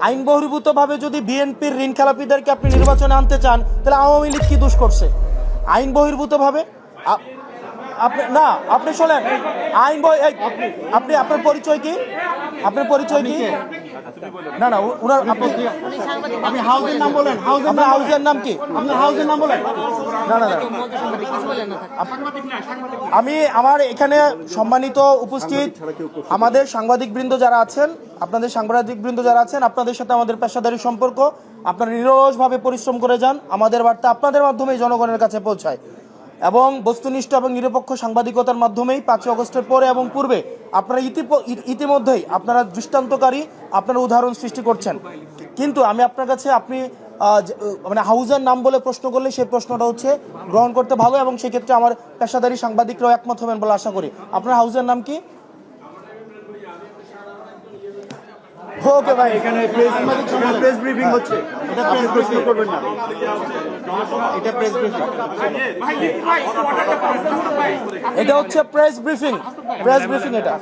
আইন বহির্ভূতভাবে যদি বিএনপির ঋণ খেলাপিদেরকে আপনি নির্বাচনে আনতে চান, তাহলে আওয়ামী লীগ কি দোষ করছে? আইন বহির্ভূতভাবে আপনি না, আপনি শোনেন, আপনি আপনার পরিচয় কি? আপনার পরিচয় কি? না না, ওনার আপনি হাউজের নাম বলেন। হাউজের নাম কি? আপনার হাউজের নাম বলেন। না না না, আমি আমার এখানে সম্মানিত উপস্থিত আমাদের সাংবাদিকবৃন্দ যারা আছেন, আপনাদের সাংবাদিকবৃন্দ যারা আছেন, আপনাদের সাথে আমাদের পেশাদারি সম্পর্ক। আপনারা নিরলসভাবে পরিশ্রম করে যান, আমাদের বার্তা আপনাদের মাধ্যমেই জনগণের কাছে পৌঁছায় এবং বস্তুনিষ্ঠ এবং নিরপেক্ষ সাংবাদিকতার মাধ্যমেই 5ই আগস্টের পরে এবং পূর্বে আপনারা ইতিমধ্যেই আপনারা দৃষ্টান্তকারী, আপনারা উদাহরণ সৃষ্টি করছেন। কিন্তু আমি আপনার কাছে, আপনি মানে হাউজের নাম বলে প্রশ্ন করলে সেই প্রশ্নটা হচ্ছে গ্রহণ করতে ভালো, এবং সেক্ষেত্রে আমার পেশাদারি সাংবাদিকরাও একমত হবেন বলে আশা করি। আপনার হাউজের নাম কি? ওকে ভাই, এখানে প্রেস ব্রিফিং হচ্ছে, এটা প্রেস প্রশ্ন করবেন না, এটা প্রেস ব্রিফিং। এটা হচ্ছে প্রেস ব্রিফিং এটা।